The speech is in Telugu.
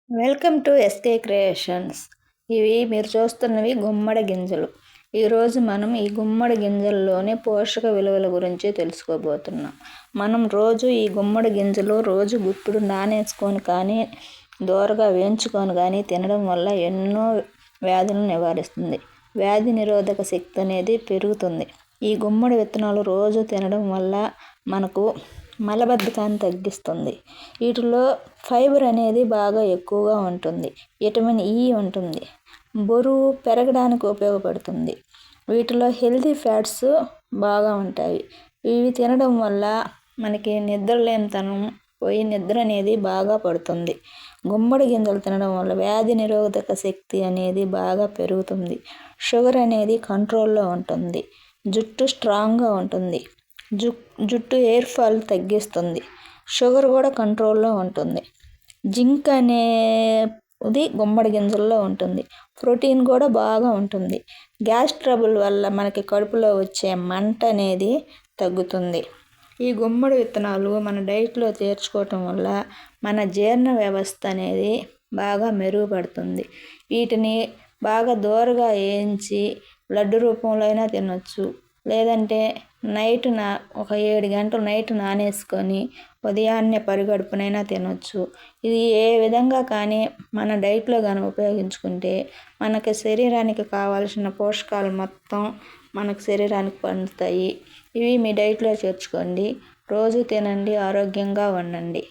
Welcome to SK creations. ఇవి మీరు చూస్తున్నవి గుమ్మడి గింజలు. ఈరోజు మనం ఈ గుమ్మడి గింజల్లోని పోషక విలువల గురించి తెలుసుకోబోతున్నాం. మనం రోజు ఈ గుమ్మడి గింజలు రోజు గుప్పుడు నానేసుకొని కానీ దోరగా వేయించుకొని కానీ తినడం వల్ల ఎన్నో వ్యాధులను నివారిస్తుంది. వ్యాధి నిరోధక శక్తి అనేది పెరుగుతుంది. ఈ గుమ్మడి విత్తనాలు రోజు తినడం వల్ల మనకు మలబద్ధకాన్ని తగ్గిస్తుంది. వీటిలో ఫైబర్ అనేది బాగా ఎక్కువగా ఉంటుంది. విటమిన్ ఈ ఉంటుంది. బరువు పెరగడానికి ఉపయోగపడుతుంది. వీటిలో హెల్తీ ఫ్యాట్స్ బాగా ఉంటాయి. ఇవి తినడం వల్ల మనకి నిద్రలేనితనం పోయి నిద్ర అనేది బాగా పడుతుంది. గుమ్మడి గింజలు తినడం వల్ల వ్యాధి నిరోధక శక్తి అనేది బాగా పెరుగుతుంది. షుగర్ అనేది కంట్రోల్లో ఉంటుంది. జుట్టు స్ట్రాంగ్గా ఉంటుంది. జుట్టు హెయిర్ ఫాల్ తగ్గిస్తుంది. షుగర్ కూడా కంట్రోల్లో ఉంటుంది. జింక్ అనేది గుమ్మడి గింజల్లో ఉంటుంది. ప్రోటీన్ కూడా బాగా ఉంటుంది. గ్యాస్ ట్రబుల్ వల్ల మనకి కడుపులో వచ్చే మంట అనేది తగ్గుతుంది. ఈ గుమ్మడి విత్తనాలు మన డైట్లో చేర్చుకోవటం వల్ల మన జీర్ణ వ్యవస్థ అనేది బాగా మెరుగుపడుతుంది. వీటిని బాగా దోరగా వేయించి లడ్డు రూపంలో అయినా తినొచ్చు. లేదంటే ఒక 7 గంటలు నైట్ నానేసుకొని ఉదయాన్నే పరిగడుపునైనా తినొచ్చు. ఇది ఏ విధంగా కానీ మన డైట్లో కానీ ఉపయోగించుకుంటే మనకి శరీరానికి కావాల్సిన పోషకాలు మొత్తం మనకు శరీరానికి పండుతాయి. ఇవి మీ డైట్లో చేర్చుకోండి. రోజు తినండి, ఆరోగ్యంగా ఉండండి.